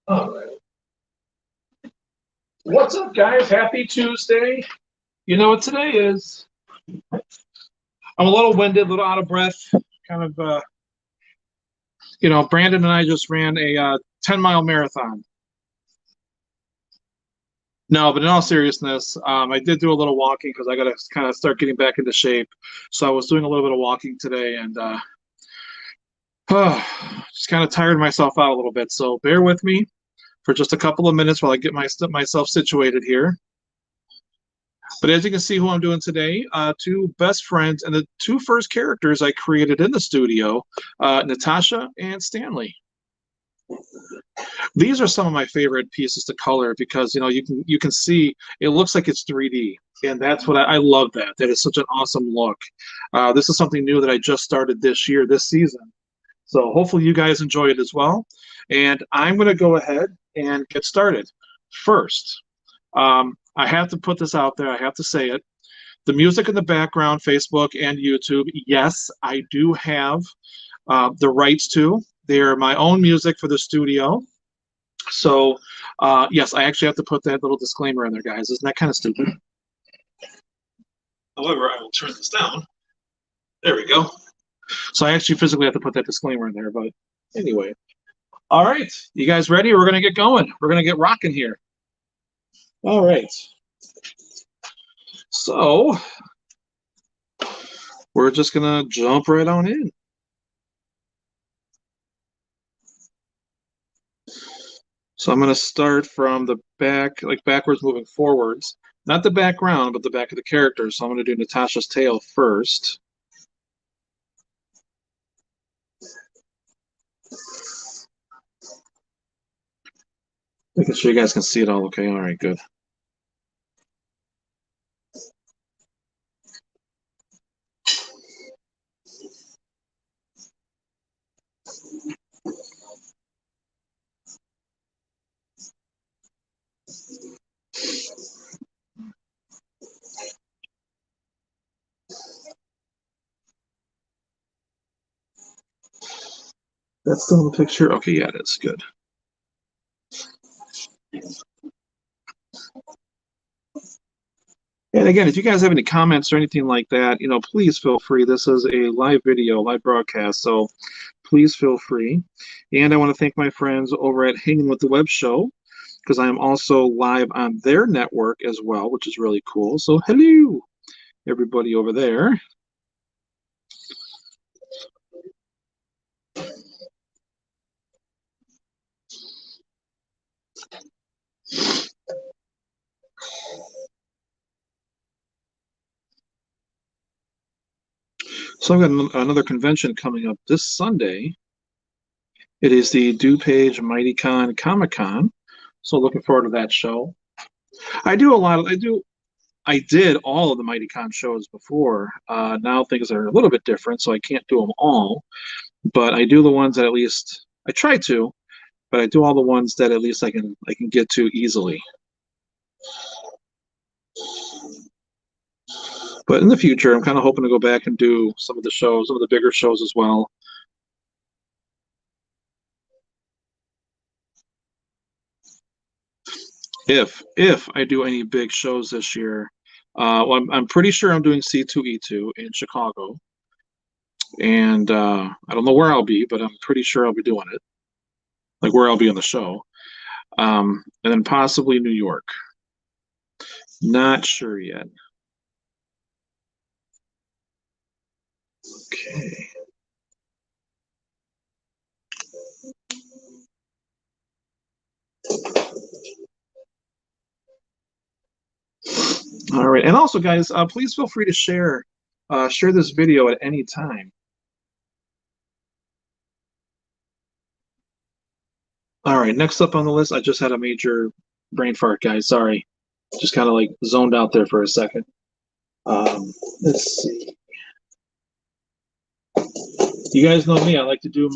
All right. What's up, guys? Happy Tuesday. You know what today is? I'm a little winded, a little out of breath. Kind of, Brandon and I just ran a 10-mile marathon. No, but in all seriousness, I did do a little walking because I got to kind of start getting back into shape. So I was doing a little bit of walking today and just kind of tired myself out a little bit. So bear with me for just a couple of minutes while I get myself situated here. But as you can see who I'm doing today, two best friends and the two first characters I created in the studio, Natasha and Stanley. These are some of my favorite pieces to color because you can see it looks like it's 3D, and that's what I love. That is such an awesome look. This is something new that I just started this season. So hopefully you guys enjoy it as well. And I'm going to go ahead and get started. First, I have to put this out there. I have to say it. The music in the background, Facebook and YouTube, yes, I do have the rights to. They're my own music for the studio. So, yes, I actually have to put that little disclaimer in there, guys. Isn't that kind of stupid? However, I will turn this down. There we go. So I actually physically have to put that disclaimer in there. But anyway. All right. You guys ready? We're going to get going. We're going to get rocking here. All right. So we're just going to jump right on in. So I'm going to start from the back, like backwards moving forwards. Not the background, but the back of the character. So I'm going to do Natasha's tail first. Making sure you guys can see it all okay. All right, good. That's still in the picture? Okay, yeah, it is. Good. And again, if you guys have any comments or anything like that, please feel free. This is a live video, live broadcast, so please feel free. And I want to thank my friends over at Hanging with the Web Show, because I am also live on their network as well, which is really cool. So hello, everybody over there. So I've got another convention coming up this Sunday. It is the DuPage MightyCon Comic Con. So looking forward to that show. I did all of the MightyCon shows before. Now things are a little bit different, so I can't do them all. But I do the ones that at least I try to, but I do all the ones that at least I can get to easily. But in the future, I'm kind of hoping to go back and do some of the shows, some of the bigger shows as well. If I do any big shows this year, well, I'm pretty sure I'm doing C2E2 in Chicago, and I don't know where I'll be, but I'm pretty sure I'll be doing it, like where I'll be on the show, and then possibly New York. Not sure yet. Okay. All right, and also, guys, please feel free to share this video at any time. All right, next up on the list, I just had a major brain fart, guys. Sorry, just kind of like zoned out there for a second. Let's see. You guys know me. I like to do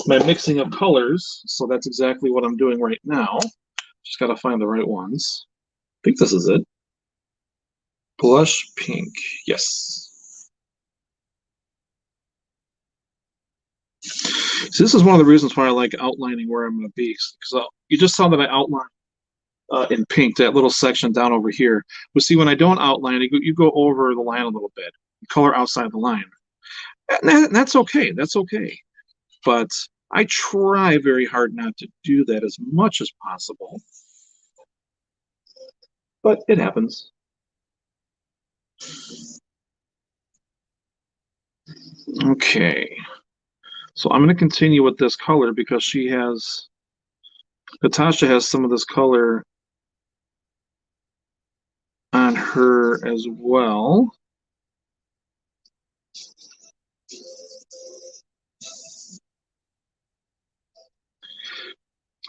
my mixing of colors, so that's exactly what I'm doing right now. Just got to find the right ones. I think this is it. Blush pink. Yes. So this is one of the reasons why I like outlining where I'm going to be. Because you just saw that I outlined in pink, that little section down over here. But see, when I don't outline it, you go over the line a little bit, color outside the line. And that's okay. That's okay. But I try very hard not to do that as much as possible. But it happens. Okay. So I'm going to continue with this color because Natasha has some of this color on her as well.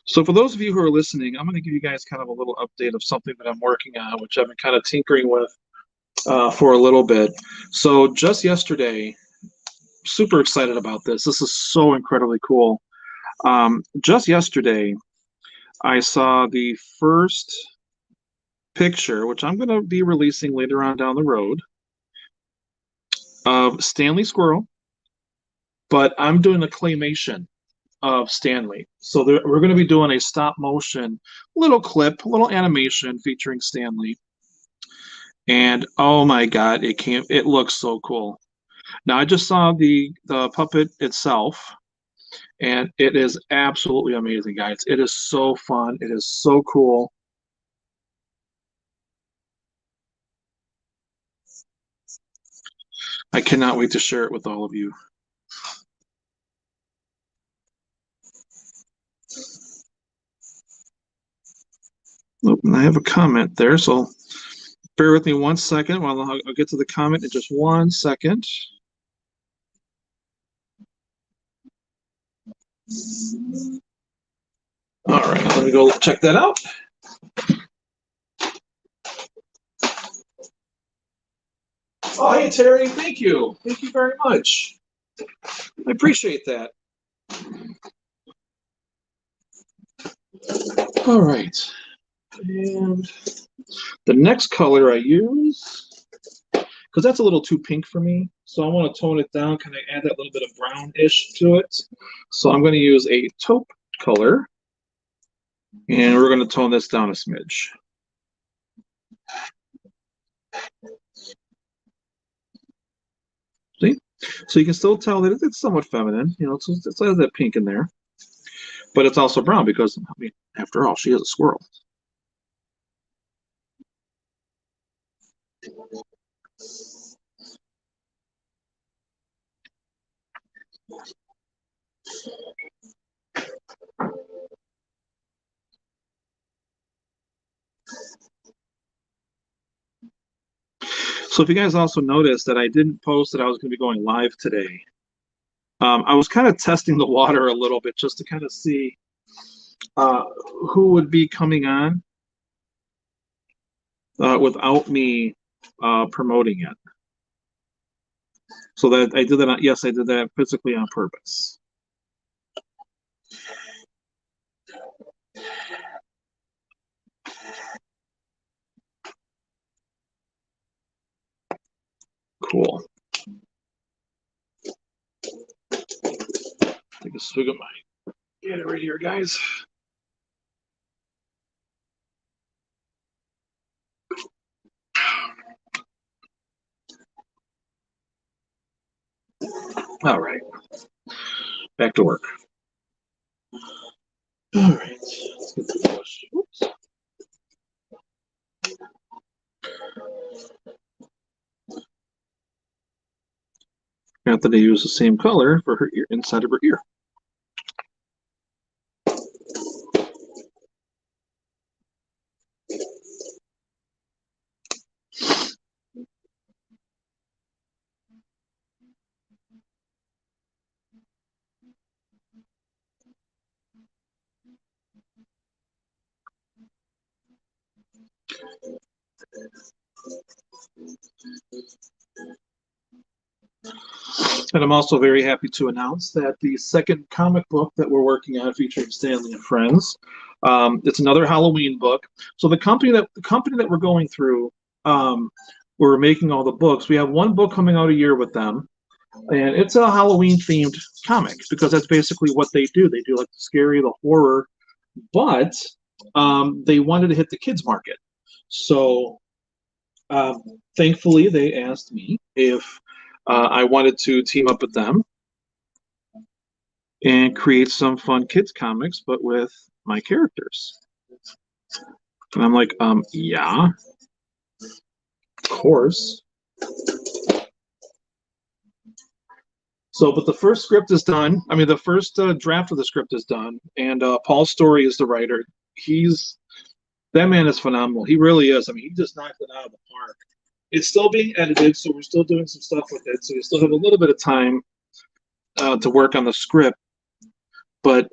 So for those of you who are listening, I'm going to give you guys kind of a little update of something that I'm working on, which I've been kind of tinkering with for a little bit. So just yesterday, super excited about this. This is so incredibly cool. Just yesterday, I saw the first picture, which I'm going to be releasing later on down the road, of Stanley Squirrel, but I'm doing a claymation of Stanley. So we're going to be doing a stop motion little clip, little animation featuring Stanley. And oh my God, it looks so cool. Now I just saw the puppet itself, and it is absolutely amazing, guys. It is so fun. It is so cool. I cannot wait to share it with all of you. Oh, and I have a comment there, so bear with me 1 second while I'll get to the comment in just 1 second. All right, let me go check that out. Oh, hey, Terry, thank you. Thank you very much. I appreciate that. All right. And the next color I use, because that's a little too pink for me, so I want to tone it down, kind of add that little bit of brownish to it. So I'm going to use a taupe color, and we're going to tone this down a smidge. See? So you can still tell that it's somewhat feminine, you know, it has that pink in there. But it's also brown because, I mean, after all, she is a squirrel. So if you guys also noticed that I didn't post that I was going to be going live today, I was kind of testing the water a little bit just to kind of see who would be coming on without me promoting it. So that I did that. Yes, I did that physically on purpose. Cool. Take a swig of my Gatorade right here, guys. All right. Back to work. All right. Let's get to the question. Oops. Not that I use the same color for her ear, inside of her ear. And I'm also very happy to announce that the second comic book that we're working on featuring Stanley and Friends, it's another Halloween book. So the company that we're going through, we're making all the books. We have one book coming out a year with them. And it's a Halloween themed comic because that's basically what they do. They do like the scary, the horror, but they wanted to hit the kids market. So um, thankfully, they asked me if I wanted to team up with them and create some fun kids comics, but with my characters. And I'm like, yeah, of course. So, but the first script is done. I mean, the first draft of the script is done, and Paul Story is the writer. He's That man is phenomenal. He really is. I mean, he just knocked it out of the park. It's still being edited, so we're still doing some stuff with it. So we still have a little bit of time to work on the script, but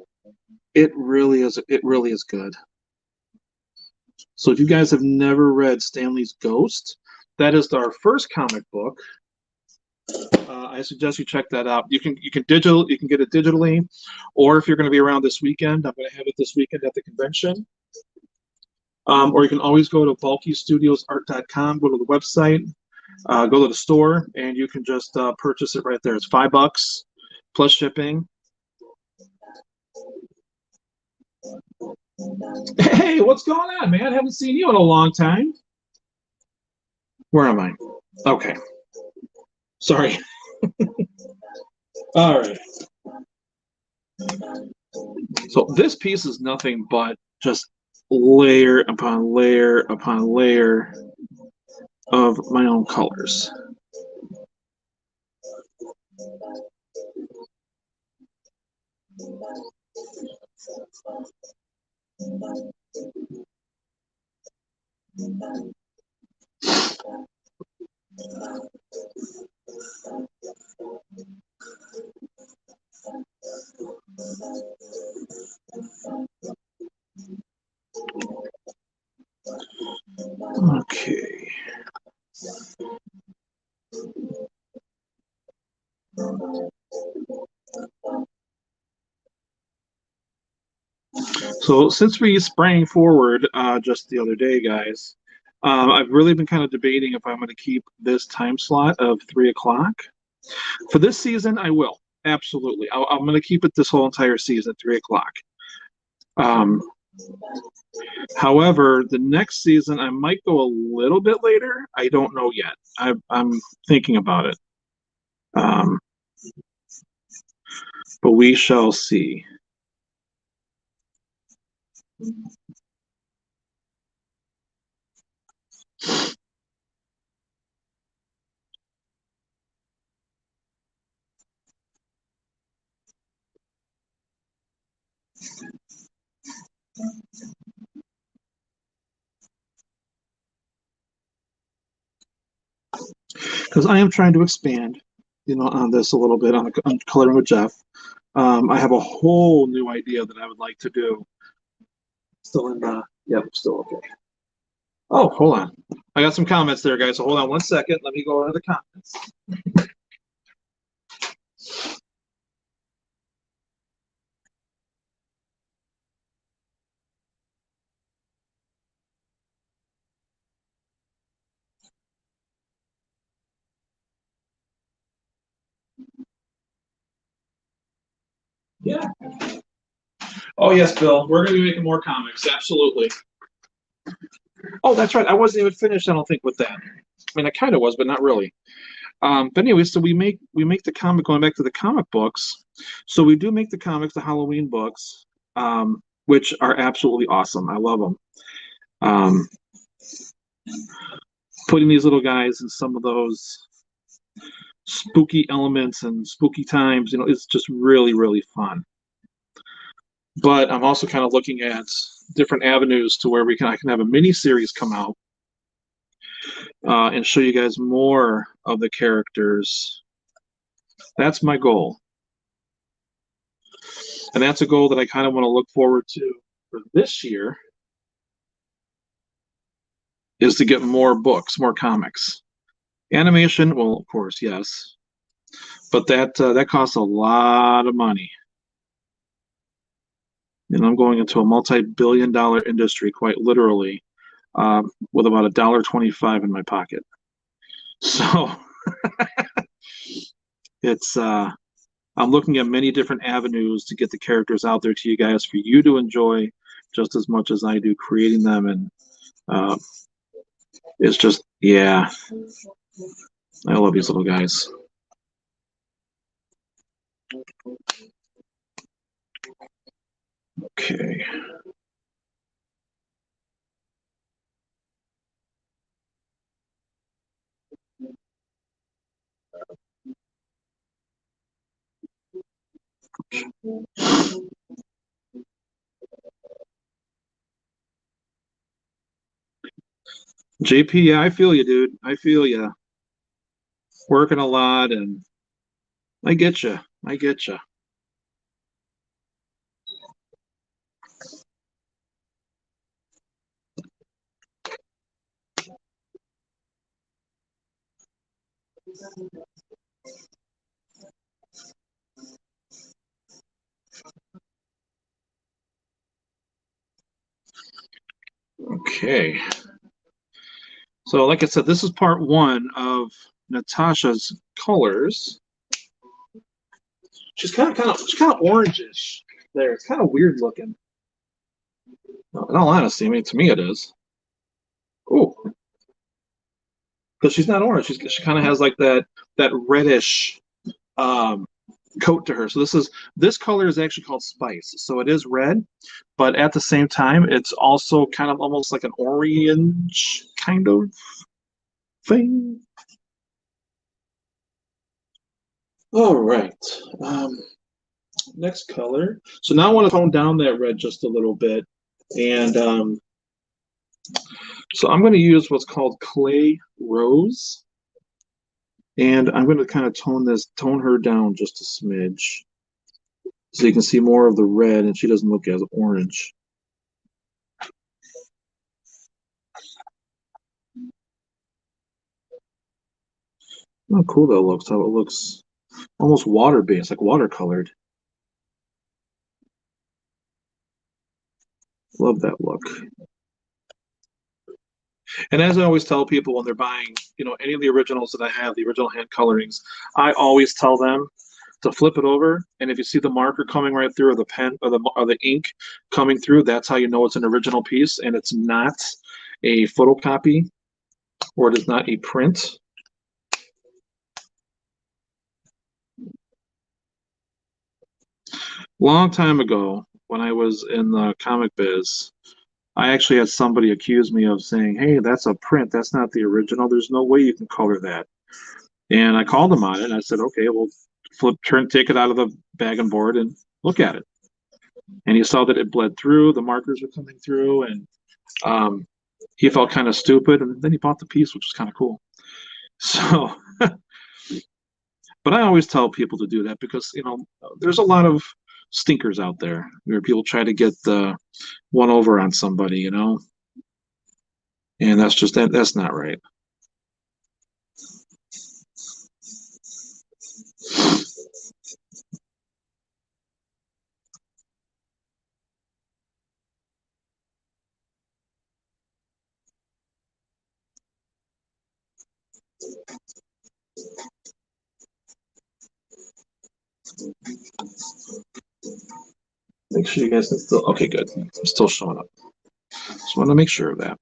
it really is. It really is good. So if you guys have never read Stanley's Ghost, that is our first comic book. I suggest you check that out. You can get it digitally, or if you're going to be around this weekend, I'm going to have it this weekend at the convention. Or you can always go to bulkystudiosart.com, go to the website, go to the store, and you can just purchase it right there. It's $5 plus shipping. Hey, what's going on, man? Haven't seen you in a long time. Where am I? Okay. Sorry. All right. So this piece is nothing but just layer upon layer upon layer of my own colors. Okay. So since we sprang forward just the other day, guys, I've really been kind of debating if I'm going to keep this time slot of 3 o'clock. For this season, I will. Absolutely. I'm going to keep it this whole entire season, 3 o'clock. Um, However, the next season, I might go a little bit later. I don't know yet. I'm thinking about it. Um, but we shall see. Because I am trying to expand, on this a little bit on coloring with Jeff. I have a whole new idea that I would like to do. Still in the, yep, still okay. Oh, hold on. I got some comments there, guys. So hold on 1 second. Let me go into the comments. Yeah. Oh, yes, Bill. We're going to be making more comics. Absolutely. Oh, that's right. I wasn't even finished, I don't think, with that. I mean, I kind of was, but not really. But anyway, so we make the comic, going back to the comic books. So we do make the comics, the Halloween books, which are absolutely awesome. I love them. Um, Putting these little guys in some of those spooky elements and spooky times, it's just really, really fun. But I'm also kind of looking at different avenues to where I can have a mini series come out and show you guys more of the characters. That's my goal. And that's a goal that I kind of want to look forward to for this year, is to get more books, more comics. Animation, well, of course, yes. But that costs a lot of money. And I'm going into a multi-billion-dollar industry, quite literally, with about $1.25 in my pocket. So It's I'm looking at many different avenues to get the characters out there to you guys for you to enjoy just as much as I do creating them. And uh, it's just, yeah, I love these little guys. Okay. JP, yeah, I feel you, dude. I feel you. Working a lot, and I get you. I get you. Okay. So, like I said, this is part one of Natasha's colors. She's kind of orangish there. It's kind of weird looking. In all honesty, I mean, to me it is. Oh, because she's not orange. She kind of has like that reddish um, coat to her. So this color is actually called Spice. So it is red, but at the same time, it's also kind of almost like an orange kind of thing. All right. Um, Next color. So now I want to tone down that red just a little bit, and so I'm going to use what's called clay rose, and I'm going to kind of tone her down just a smidge, so you can see more of the red, and she doesn't look as orange. Oh, cool that looks. How it looks almost water-based, like watercolored. Love that look. And as I always tell people when they're buying, any of the originals that I have, the original hand colorings, I always tell them to flip it over, and if you see the marker coming right through, or the pen, or the ink coming through, that's how you know it's an original piece, and it's not a photocopy, or it is not a print. Long time ago, when I was in the comic biz, I actually had somebody accuse me of saying, "Hey, that's a print. That's not the original. There's no way you can color that." And I called him on it, and I said, "Okay, well, take it out of the bag and board and look at it." And he saw that it bled through, the markers were coming through, and um, he felt kind of stupid, and then he bought the piece, which was kind of cool. So, but I always tell people to do that because there's a lot of stinkers out there where people try to get the one over on somebody, and that's not right. Make sure you guys can still. Okay, good. I'm still showing up. Just want to make sure of that.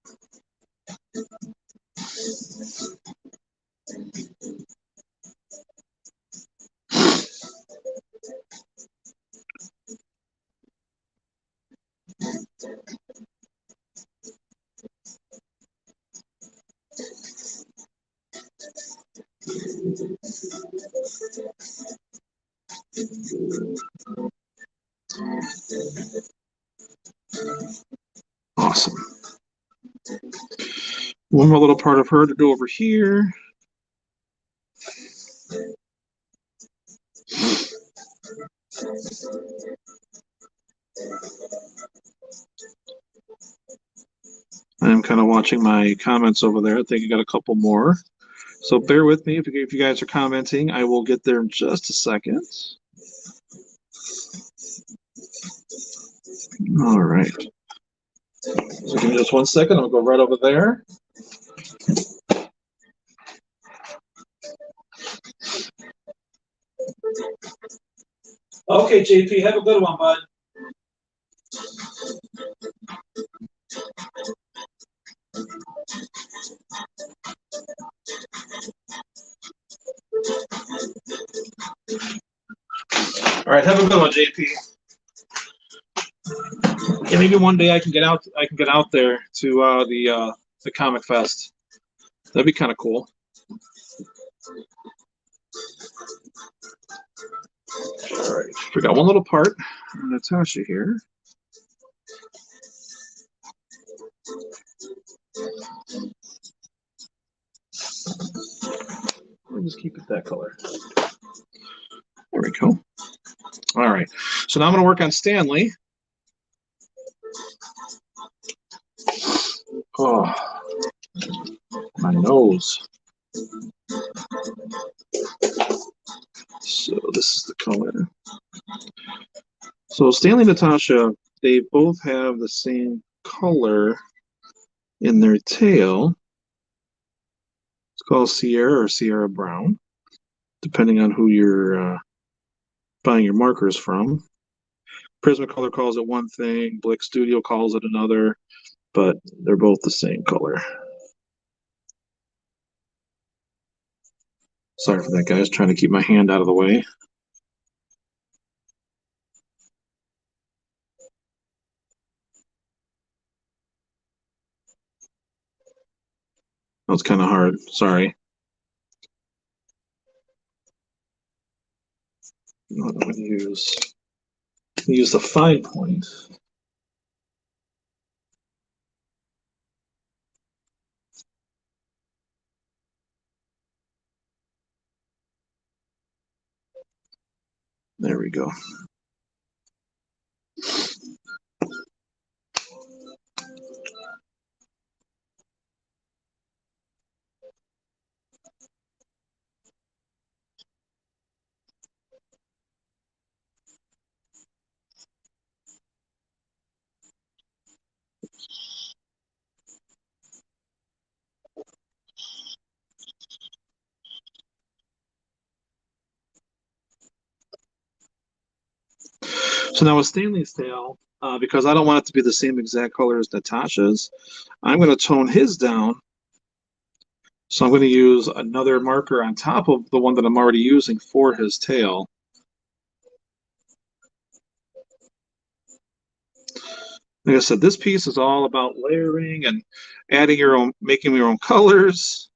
Awesome. One more little part of her to do over here. I'm kind of watching my comments over there. I think I got a couple more. So bear with me if you guys are commenting. I will get there in just a second. All right. So give me just 1 second. I'll go right over there. Okay, JP, have a good one, bud. All right, have a good one, JP. Yeah, maybe one day I can get out. I can get out there to the Comic Fest. That'd be kind of cool. All right, we got one little part on Natasha here. We'll just keep it that color. There we go. All right, so now I'm going to work on Stanley. Oh, my nose. So this is the color. So Stanley and Natasha, they both have the same color in their tail. It's called Sierra or Sierra Brown, depending on who you're buying your markers from. Prismacolor calls it one thing, Blick Studio calls it another, but they're both the same color. Sorry for that, guys. Trying to keep my hand out of the way. That was kind of hard. Sorry. I'm going to use the fine point. There we go. So now with Stanley's tail, because I don't want it to be the same exact color as Natasha's, I'm going to tone his down. So I'm going to use another marker on top of the one that I'm already using for his tail. Like I said, this piece is all about layering and adding your own, making your own colors.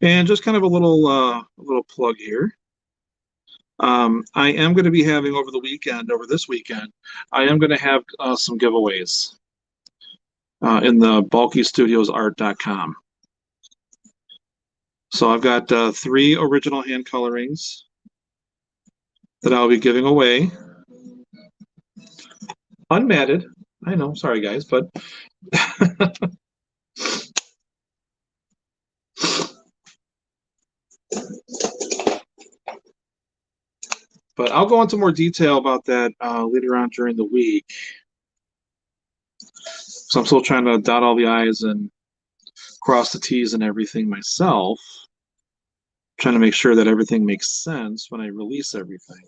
And just kind of a little plug here. I am going to be having over this weekend, I am going to have some giveaways in the bulkystudiosart.com. So I've got 3 original hand colorings that I'll be giving away. Unmatted. I know, sorry guys, but but I'll go into more detail about that later on during the week. So I'm still trying to dot all the I's and cross the T's and everything myself. Trying to make sure that everything makes sense when I release everything.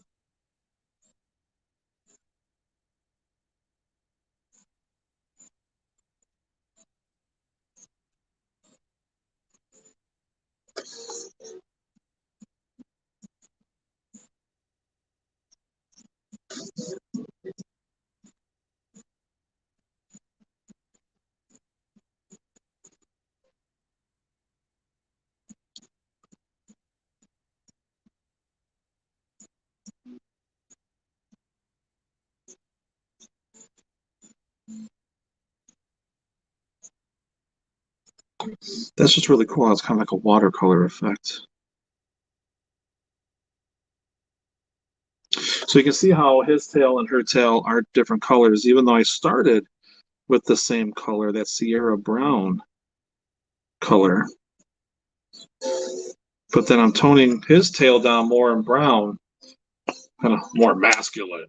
That's just really cool. It's kind of like a watercolor effect. So you can see how his tail and her tail are different colors, even though I started with the same color, that Sierra Brown color. But then I'm toning his tail down more in brown, kind of more masculine.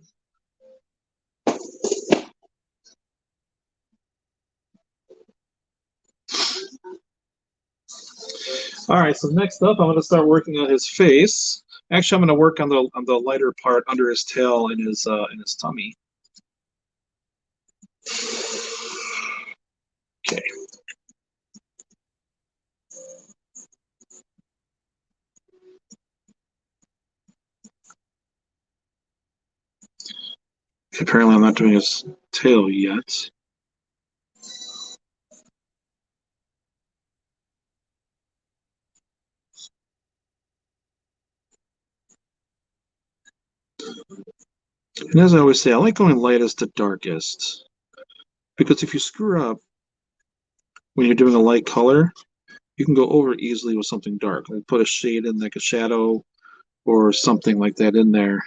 All right, so next up, I'm going to start working on his face. Actually, I'm going to work on the lighter part under his tail and his tummy. Okay. Apparently, I'm not doing his tail yet. And as I always say, I like going lightest to darkest because if you screw up when you're doing a light color, you can go over easily with something dark. Like put a shade in, like a shadow or something like that in there.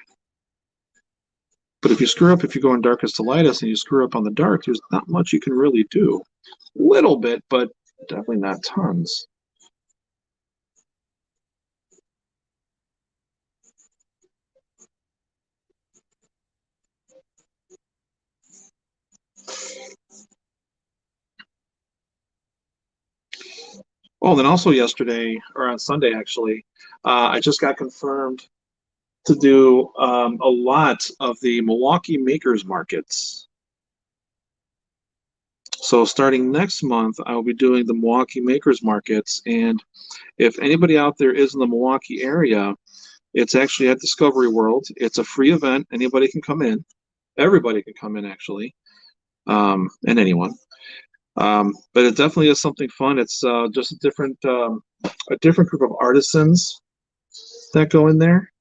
But if you screw up, if you go in darkest to lightest and you screw up on the dark, there's not much you can really do. Little bit, but definitely not tons. Oh, and then also yesterday, or on Sunday actually, I just got confirmed to do a lot of the Milwaukee makers markets. So starting next month, I will be doing the Milwaukee makers markets. And if anybody out there is in the Milwaukee area, it's actually at Discovery World. It's a free event. Anybody can come in. Everybody can come in actually, and anyone. But it definitely is something fun. It's just a different group of artisans that go in there.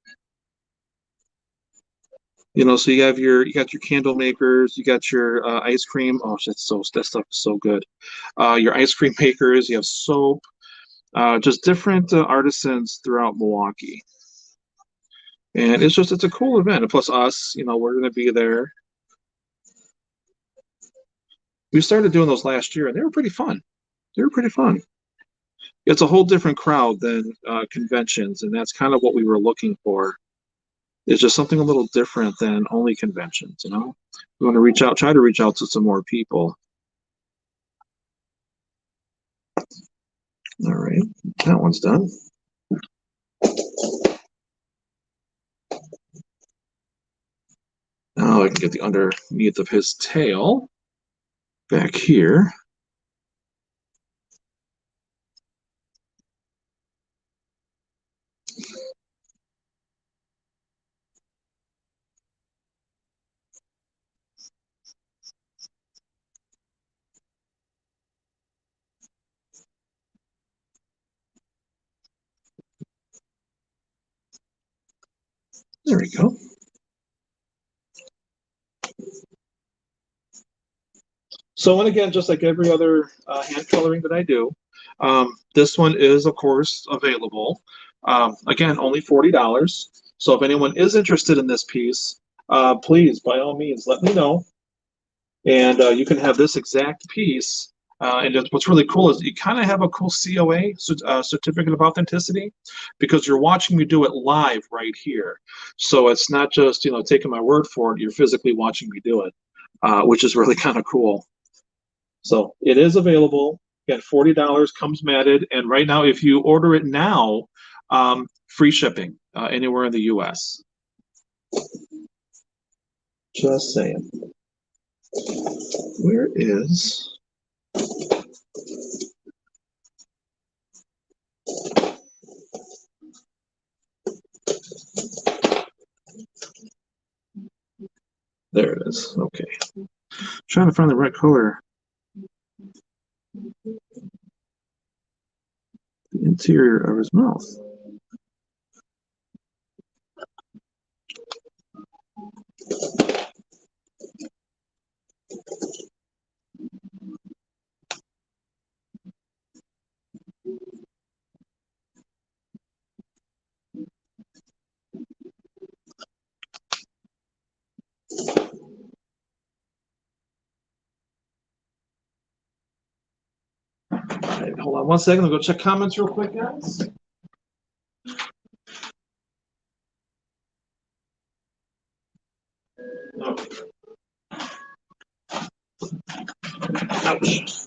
You know, so you got your candle makers, you got your ice cream. Oh, that stuff is so good. Your ice cream makers, you have soap, just different artisans throughout Milwaukee, and it's a cool event. And plus us, you know, we're going to be there. We started doing those last year, and they were pretty fun. They were pretty fun. It's a whole different crowd than conventions, and that's kind of what we were looking for. It's just something a little different than only conventions, you know? We want to try to reach out to some more people. All right, that one's done. Now I can get the underneath of his tail back here. There we go. So, and again, just like every other hand coloring that I do, this one is, of course, available. Again, only $40. So, if anyone is interested in this piece, please, by all means, let me know. And you can have this exact piece. And what's really cool is you kind of have a cool COA, certificate of authenticity, because you're watching me do it live right here. So it's not just, you know, taking my word for it, you're physically watching me do it, which is really kind of cool. So it is available. Again, $40 comes matted. And right now, if you order it now, free shipping anywhere in the US. Just saying. Where is there it is. Okay. Trying to find the right color. The interior of his mouth. All right, hold on one second. I'll go check comments real quick, guys. Okay. Ouch.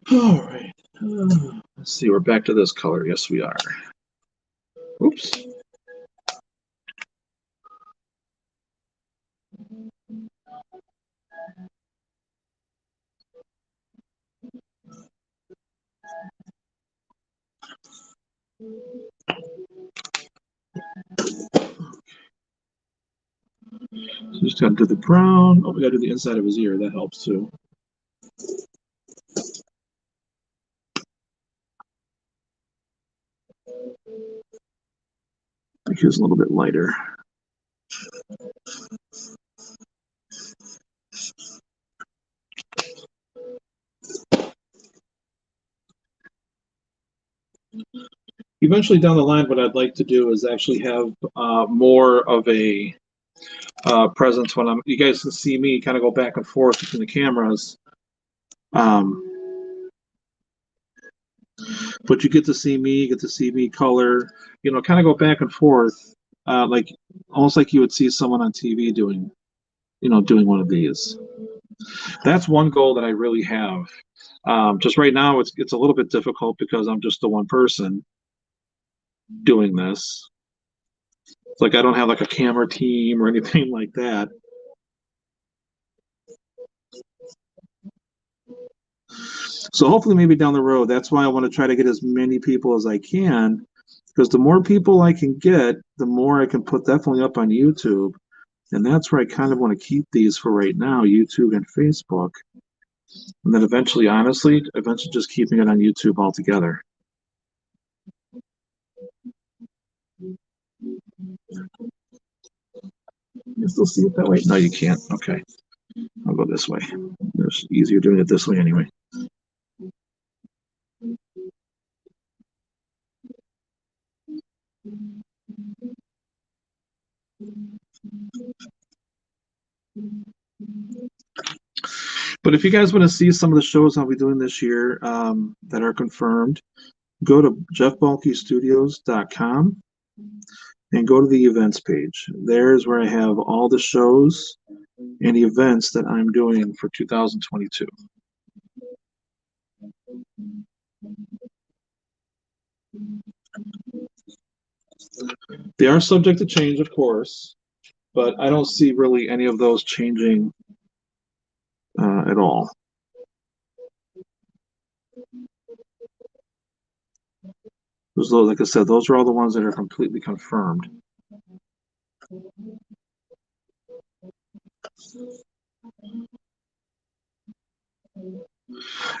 All right. Let's see. We're back to this color. Yes, we are. Oops. So just got to do the brown. Oh, we got to do the inside of his ear. That helps too. Make his a little bit lighter. Eventually down the line, what I'd like to do is actually have more of a presence when you guys can see me kind of go back and forth between the cameras. But you get to see me, you get to see me color, kind of go back and forth, like almost like you would see someone on TV doing one of these. That's one goal that I really have. Just right now, it's a little bit difficult because I'm just the one person doing this. It's like I don't have like a camera team or anything like that. So hopefully, maybe down the road, that's why I want to try to get as many people as I can, because the more people I can get, the more I can put definitely up on YouTube. And that's where I kind of want to keep these for right now, YouTube and Facebook. And then eventually, honestly, just keeping it on YouTube altogether. You still see it that way? No, you can't. Okay. I'll go this way. It's easier doing it this way anyway. But if you guys want to see some of the shows I'll be doing this year that are confirmed, go to jeffbalkestudios.com and go to the events page. There's where I have all the shows and events that I'm doing for 2022. They are subject to change, of course, but I don't see really any of those changing at all. Like I said, those are all the ones that are completely confirmed.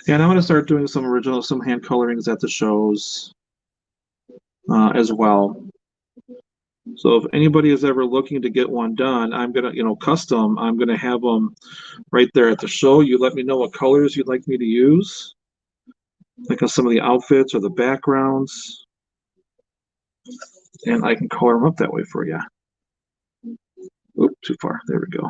And I'm going to start doing some hand colorings at the shows as well. So if anybody is ever looking to get one done, I'm going to, custom, I'm going to have them right there at the show. You let me know what colors you'd like me to use, like on some of the outfits or the backgrounds, and I can color them up that way for you. Oop, too far. There we go.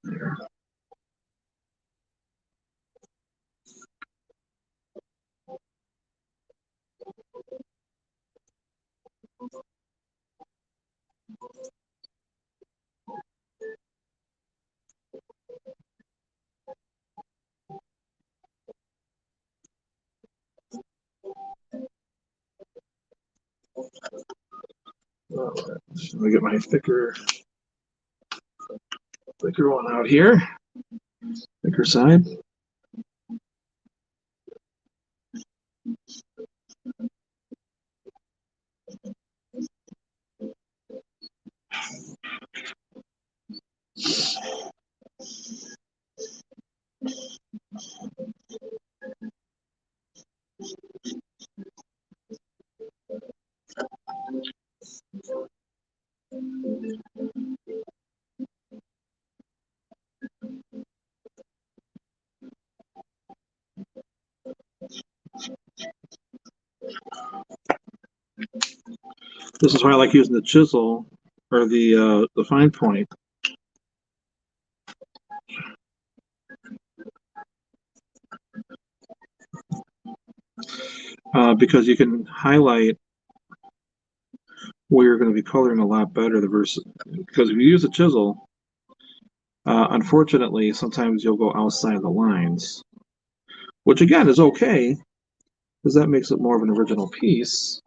There. Let me get my thicker one out here. Thicker side. This is why I like using the chisel or the fine point, because you can highlight where you're going to be coloring a lot better. Because if you use a chisel, unfortunately, sometimes you'll go outside the lines, which again is okay because that makes it more of an original piece.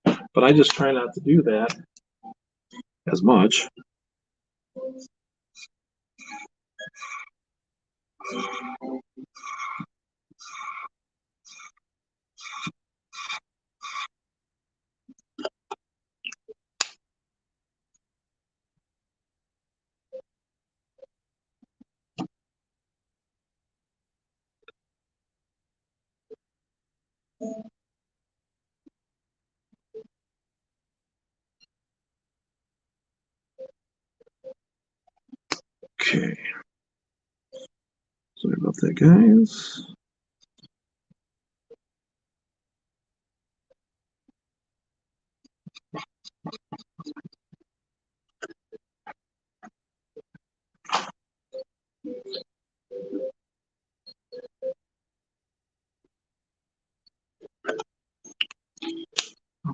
But I just try not to do that as much. Okay. Sorry about that, guys.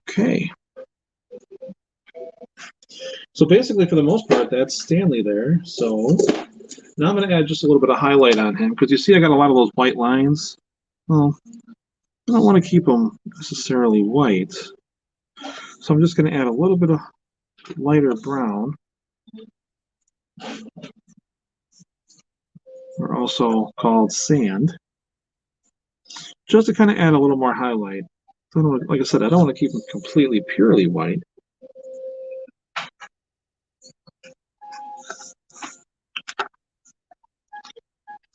Okay. So basically, for the most part, that's Stanley there. So now I'm going to add just a little bit of highlight on him because you see I got a lot of those white lines. Well, I don't want to keep them necessarily white. So I'm just going to add a little bit of lighter brown, or also called sand, just to kind of add a little more highlight. So like I said, I don't want to keep them completely purely white.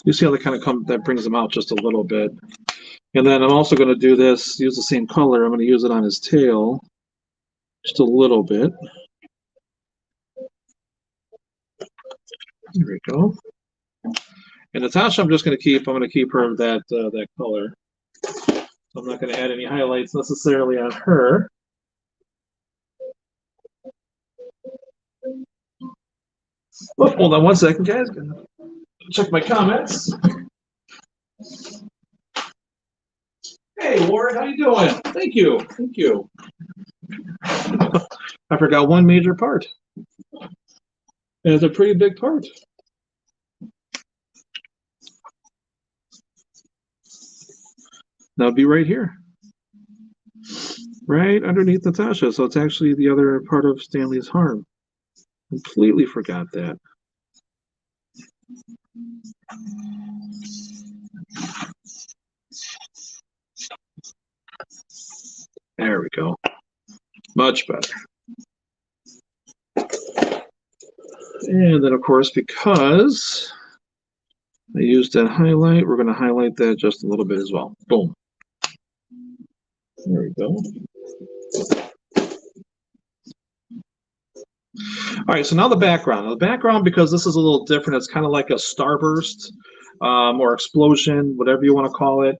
You see how that brings them out just a little bit. And then I'm also going to do this, use the same color. I'm going to use it on his tail just a little bit. There we go. And Natasha, I'm going to keep her that color. So I'm not going to add any highlights necessarily on her. Oh, hold on one second, guys. Check my comments. Hey, Ward, how you doing? Thank you. Thank you. I forgot one major part. And it's a pretty big part. That'll be right here. Right underneath Natasha. So it's actually the other part of Stanley's harm. Completely forgot that. There we go. Much better. And then, of course, because I used that highlight, we're going to highlight that just a little bit as well. Boom. There we go. All right, so now the background. Now the background, because this is a little different, it's kind of like a starburst or explosion, whatever you want to call it.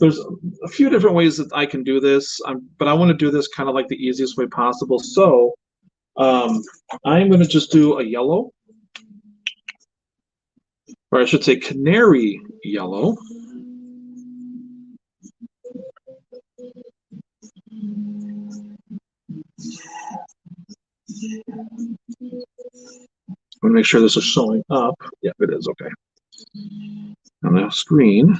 There's a few different ways that I can do this, but I want to do this kind of like the easiest way possible. So I'm going to just do a yellow, or I should say canary yellow. I'm going to make sure this is showing up. Yeah, it is. Okay. On the screen.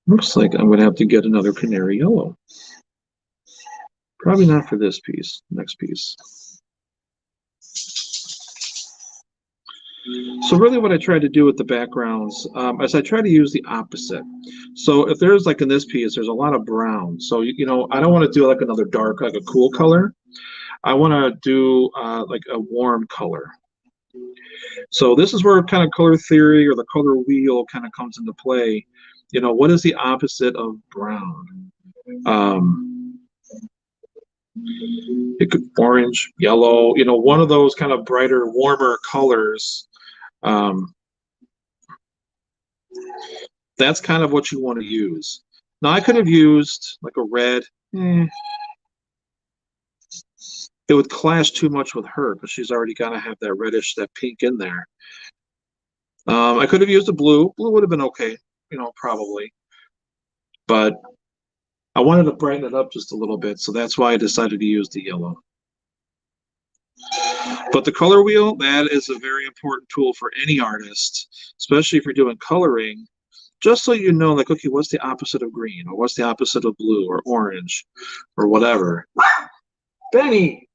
Looks like I'm going to have to get another canary yellow. Probably not for this piece, next piece. So really what I try to do with the backgrounds is I try to use the opposite. So if there's like in this piece, there's a lot of brown. So, you know, I don't want to do like another dark, like a cool color. I want to do like a warm color. So this is where kind of color theory or the color wheel kind of comes into play. You know, what is the opposite of brown? It could orange, yellow, one of those kind of brighter, warmer colors. Um, that's kind of what you want to use. Now, I could have used like a red. It would clash too much with her because she's already got to have that reddish, that pink in there. I could have used a blue. Blue would have been okay, probably. But I wanted to brighten it up just a little bit, so that's why I decided to use the yellow. But the color wheel, that is a very important tool for any artist, especially if you're doing coloring, just so you know, like, okay, what's the opposite of green, or what's the opposite of blue, or orange, or whatever. Benny!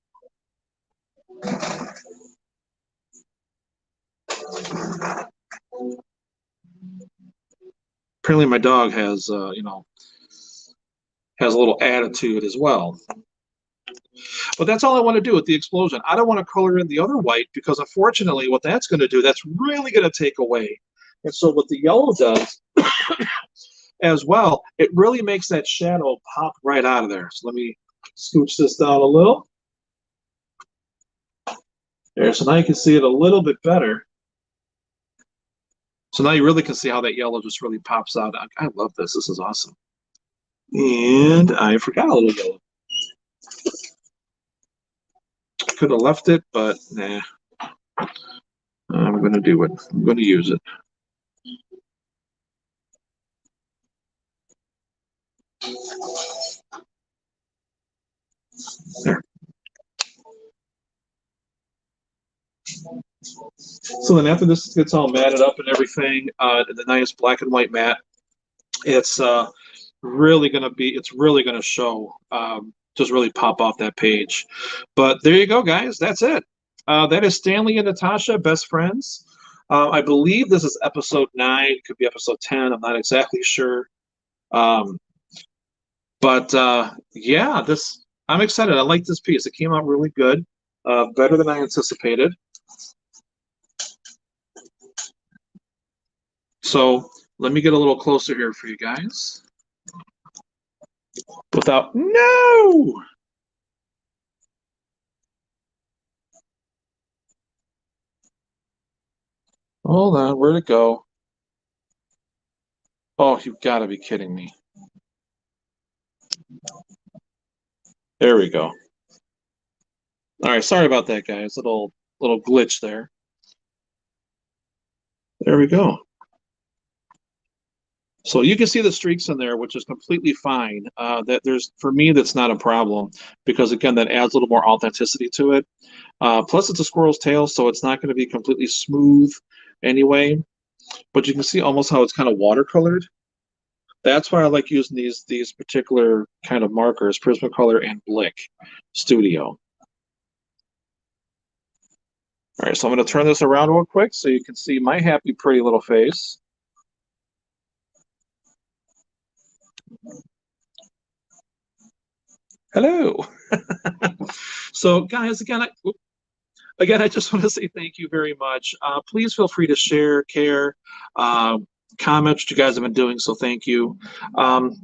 Apparently my dog has, has a little attitude as well. But that's all I want to do with the explosion. I don't want to color in the other white because unfortunately what that's going to do, that's really going to take away. And so what the yellow does as well, it really makes that shadow pop right out of there. So let me scooch this down a little. There, so now you can see it a little bit better. So now you really can see how that yellow just really pops out. I love this. This is awesome. And I forgot a little yellow. Could have left it, but nah. I'm going to do it. I'm going to use it. There. So then after this gets all matted up and everything, the nice black and white matte, it's really going to show, just really pop off that page. But there you go, guys. That's it. That is Stanley and Natasha, best friends. I believe this is episode 9. It could be episode 10. I'm not exactly sure. But yeah, I'm excited. I like this piece. It came out really good, better than I anticipated. So let me get a little closer here for you guys. No! Hold on, where'd it go? Oh, you've got to be kidding me. There we go. All right, sorry about that, guys. Little glitch there. There we go. So you can see the streaks in there, which is completely fine. For me, that's not a problem because again, that adds a little more authenticity to it. Plus, it's a squirrel's tail, so it's not going to be completely smooth anyway. But you can see almost how it's kind of watercolored. That's why I like using these particular kind of markers, Prismacolor and Blick Studio. All right, so I'm going to turn this around real quick so you can see my happy, pretty little face. Hello. So, guys, again, I just want to say thank you very much. Please feel free to share, care, comment what you guys have been doing, so thank you.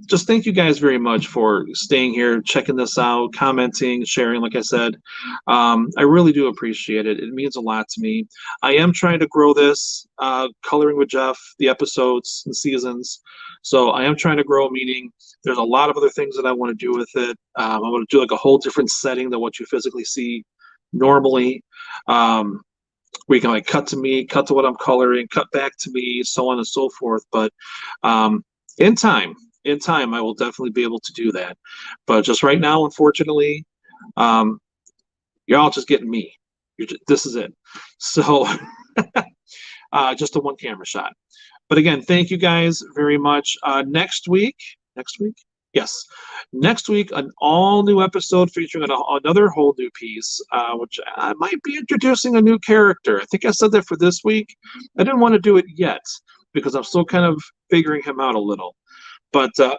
Just thank you guys very much for staying here, checking this out, commenting, sharing, like I said. I really do appreciate it. It means a lot to me. I am trying to grow this, Coloring with Jeff, the episodes and seasons. So I am trying to grow, meaning there's a lot of other things that I want to do with it. I want to do like a whole different setting than what you physically see normally. We can like cut to me, cut to what I'm coloring, cut back to me, so on and so forth. But in time, I will definitely be able to do that. But just right now, unfortunately, you're all just getting me. This is it. So just a one camera shot. But again, thank you guys very much. Next week, yes, next week, an all-new episode featuring another whole new piece, which I might be introducing a new character. I think I said that for this week. I didn't want to do it yet because I'm still kind of figuring him out a little. But I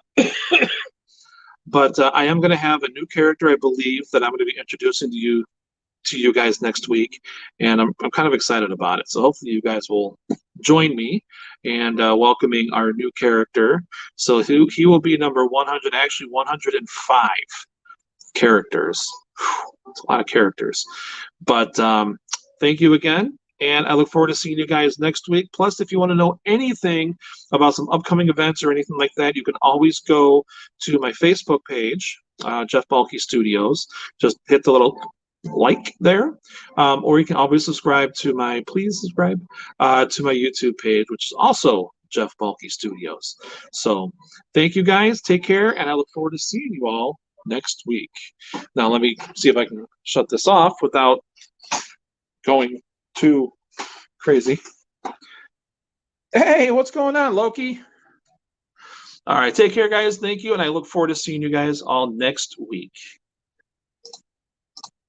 am going to have a new character, I believe, that I'm going to be introducing to you guys next week, and I'm kind of excited about it. So hopefully you guys will join me and welcoming our new character. So he will be number 100, actually 105 characters. It's a lot of characters. But thank you again. And I look forward to seeing you guys next week. Plus, if you want to know anything about some upcoming events or anything like that, you can always go to my Facebook page, Jeff Balke Studios. Just hit the little like there, or you can always subscribe to my, please subscribe to my YouTube page, which is also Jeff Balke Studios. So thank you guys. Take care, and I look forward to seeing you all next week. Now let me see if I can shut this off without going too crazy. Hey, what's going on, Loki? All right, take care, guys. Thank you, and I look forward to seeing you guys all next week.